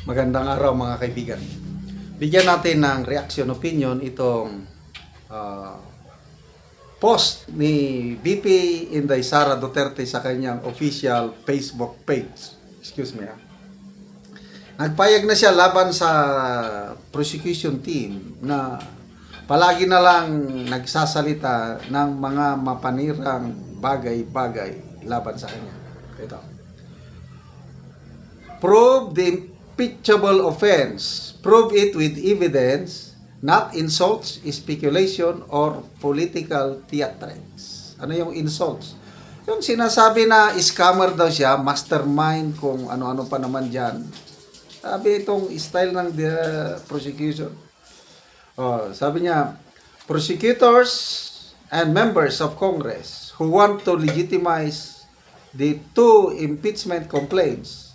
Magandang araw mga kaibigan. Bigyan natin ng reaction opinion itong post ni VP Inday Sara Duterte sa kanyang official Facebook page. Excuse me. Nagpayag na siya laban sa prosecution team na palagi na lang nagsasalita ng mga mapanirang bagay-bagay laban sa kanya. Ito. Prove the impeachable offense. Prove it with evidence, not insults, speculation, or political theatrics. Ano yung insults? Yung sinasabi na scammer daw siya, mastermind, kung ano-ano pa naman dyan. Sabi itong style ng prosecution. Sabi niya, prosecutors and members of Congress who want to legitimize the two impeachment complaints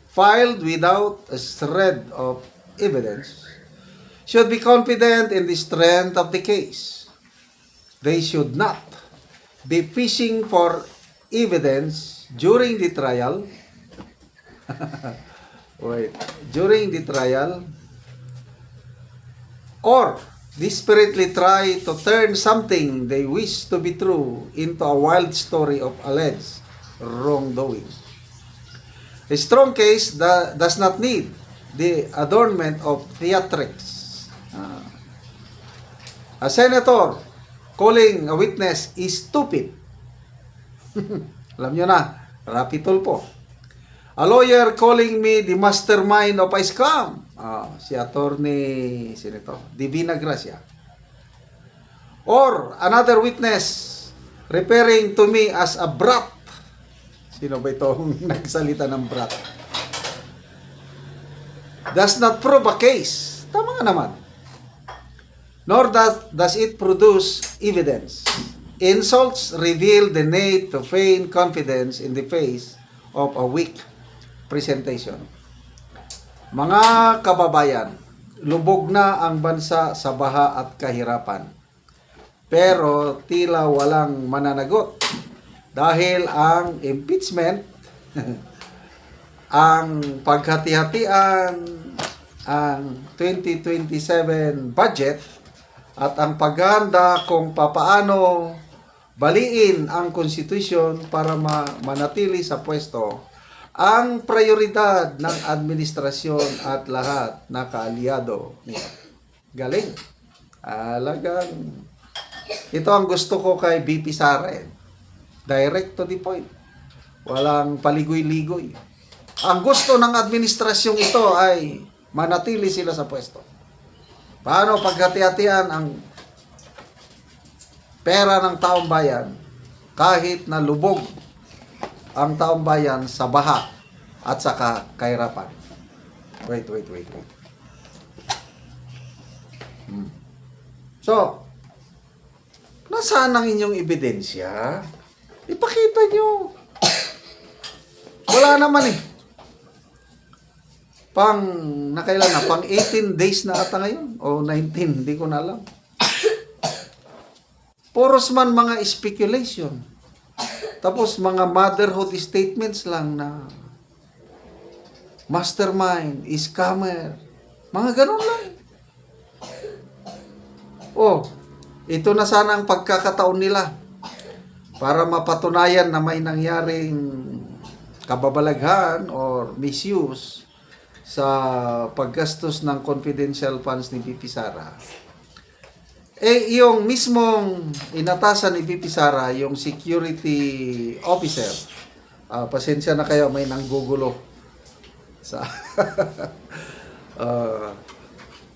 filed without a shred of evidence should be confident in the strength of the case. They should not be fishing for evidence during the trial. During the trial, or desperately try to turn something they wish to be true into a wild story of alleged wrongdoing. A strong case does not need the adornment of theatrics. A senator calling a witness is stupid. Alam nyo na, Rapi Tulfo. A lawyer calling me the mastermind of a scam. Si Attorney Divina Gracia. Or another witness referring to me as a brat. Sino ba itong nagsalita ng brat? Does not prove a case. Tama nga naman. Nor does it produce evidence. Insults reveal the need to feign confidence in the face of a weak presentation. Mga kababayan, lubog na ang bansa sa baha at kahirapan. Pero tila walang mananagot. Dahil ang impeachment, ang paghati-hatian, ang 2027 budget, at ang paghahanda kung papaano baliin ang konstitusyon para manatili sa pwesto, ang prioridad ng administrasyon at lahat na kaalyado niya. Galing. Alagang. Ito ang gusto ko kay VP Sara. Direct to the point. Walang paligoy-ligoy. Ang gusto ng administrasyong ito ay manatili sila sa pwesto. Paano paghati-hatian ang pera ng taong bayan kahit na lubog ang taong bayan sa baha at sa kahirapan. Wait. So, nasaan ang inyong ebidensya? Ipakita nyo. Wala naman eh. Nakailan na? Pang 18 days na ata ngayon. O 19, hindi ko na alam. Puros man mga speculation. Tapos mga motherhood statements lang na mastermind, scammer. Mga ganun lang. Ito na sana ang pagkakataon nila para mapatunayan na may nangyaring kababalaghan or misuse sa paggastos ng confidential funds ni VP Sara. Yung mismong inatasan ni VP Sara, yung security officer, pasensya na kayo, may nanggugulo sa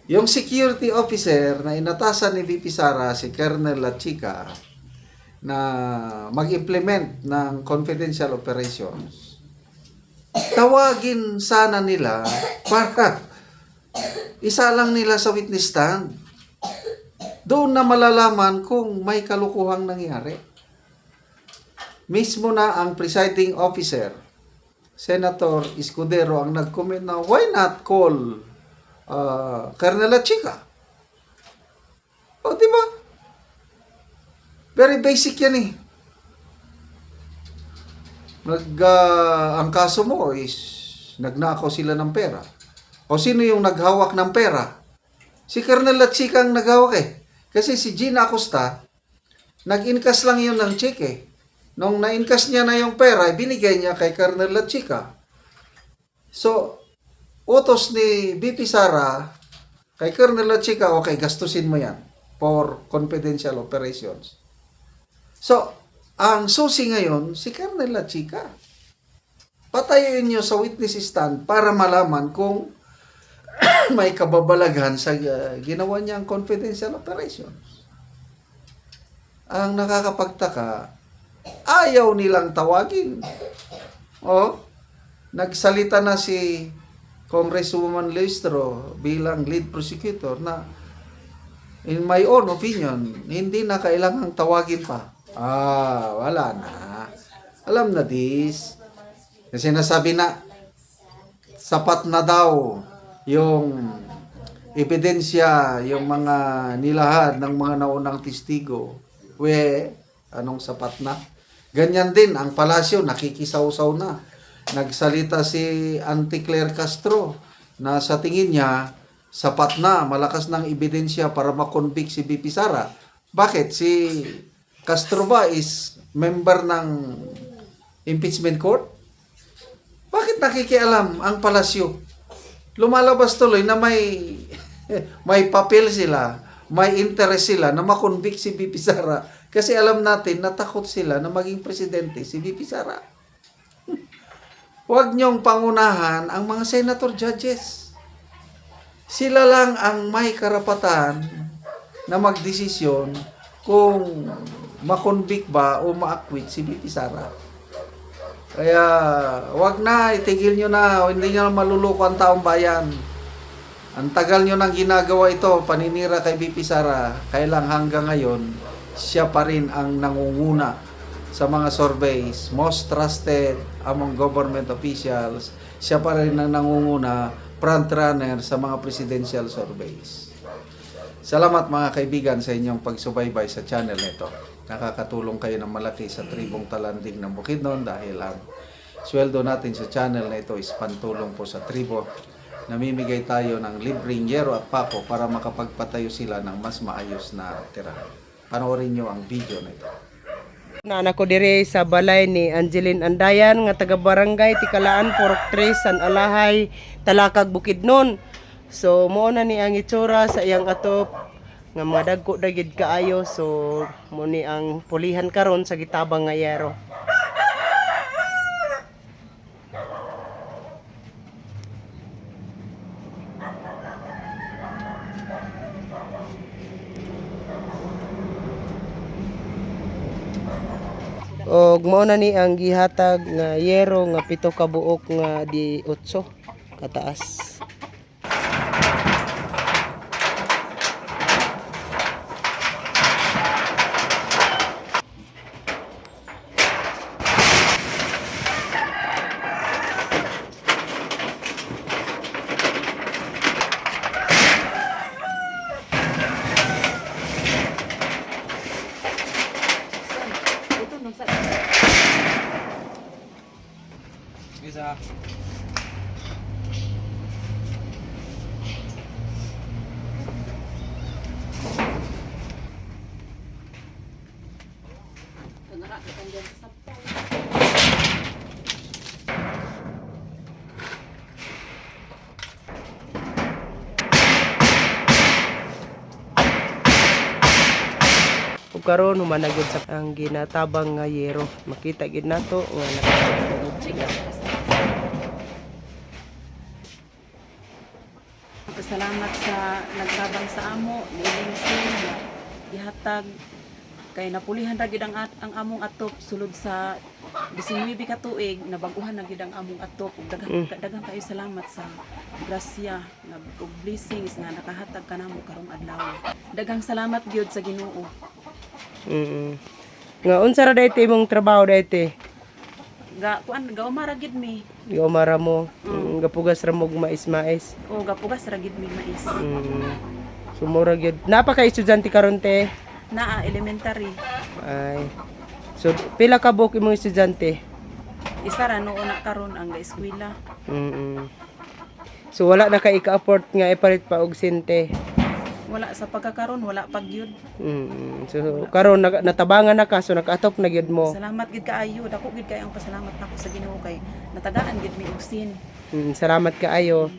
yung security officer na inatasan ni VP Sara, si Colonel Lachica, na mag-implement ng confidential operations, tawagin sana nila para isalang nila sa witness stand. Doon na malalaman kung may kalukuhang nangyari. Mismo na ang presiding officer, Senator Escudero, ang nag-comment na why not call Colonel Lachica? Diba? Very basic yan eh. Ang kaso mo is nagnakaw sila ng pera. O sino yung naghawak ng pera? Si Colonel Lachica ang naghawak eh. Kasi si Gina Acosta, nag-incas lang yun ng check eh. Nung na-incas niya na yung pera, binigay niya kay Colonel Lachica. So, utos ni BP Sara kay Colonel Lachica, okay, gastusin mo yan for confidential operations. So, ang susi ngayon, si Colonel Lachica. Patayin nyo sa witness stand para malaman kung may kababalaghan sa ginawa niyang confidential operations. Ang nakakapagtaka, ayaw nilang tawagin. O, nagsalita na si Congresswoman Lestro bilang lead prosecutor na in my own opinion, hindi na kailangang tawagin pa. Wala na. Alam na this. Kasi nasabi na, sapat na daw yung ebidensya, yung mga nilahad ng mga naunang testigo. Anong sapat na? Ganyan din, ang palasyo, nakikisaw-saw na. Nagsalita si Auntie Claire Castro na sa tingin niya, sapat na, malakas ng ebidensya para makonvict si BP Sara. Bakit? Si Castro ba is member ng impeachment court? Bakit nakikialam ang palasyo? Lumalabas tuloy na may papel sila, may interest sila na makonvict si BP Sara. Kasi alam natin, natakot sila na maging presidente si BP Sara. Huwag niyong pangunahan ang mga senator judges. Sila lang ang may karapatan na magdesisyon kung makonvict ba o ma-acquit si BP Sara. Kaya, wag na, itigil nyo na, hindi nyo maluluko ang taong bayan. Ang tagal nyo nang ginagawa ito, paninira kay BP Sara, kailang hanggang ngayon, siya pa rin ang nangunguna sa mga surveys, most trusted among government officials, siya pa rin ang nangunguna, front runner sa mga presidential surveys. Salamat mga kaibigan sa inyong pagsubaybay sa channel nito. Nakakatulong kayo ng malaki sa tribong Talanding ng Bukidnon dahil ang sweldo natin sa channel na ito is pantulong po sa tribo. Namimigay tayo ng libreng yero at pako para makapagpatayo sila ng mas maayos na tirahan. Panoorin nyo ang video na ito. Anak ko dire sa balay ni Angeline Andayan nga taga barangay Tikalaan, Purok 3, San Alahay, Talakag, Bukidnon. So mo na ni ang itsura sa iyang atop nga mga dagko dagid kaayo, so mo ni ang pulihan karon sa gitabang nga yero. Og mao na ni ang gihatag nga yero nga 7 ka buok nga di 8 kataas. Bisa. Ug karon human na gyud sa ang ginatabang nga yero. Makita gid nato nga nakatulog sila. Salamat sa nagtabang sa amo, niiling na gihatag kay napulihan ra gid ang among atop sulod sa 19 ka tuig, nabaguhan na gid ang among atop. Ug daghang kayo salamat sa grasya nga ug blessings nga nakahatag kanamo karong adlaw. Daghang salamat gyud sa Ginoo. Nga unsa ra dayte imong trabaho dayte? Gaumara gid mi. Gaumara mo, gapugas ra mo og mais-mais. O gapugas ra gid mi mais. Sumura gyud. Napa ka estudyante karon te? Naa elementary. Ay. So pila ka buok imong estudyante? Isa ra noon na karon ang eskwela. So wala na kay ika-afford nga ipalit pa og sente. Wala sa pagkakaroon, wala pag yun. So karon natabangan na ka so naka-atop na gyud mo. Salamat gid kaayo, dako gid kay ang pasalamat nako sa Ginoo kay natagaan gid mi og sin. Salamat kaayo.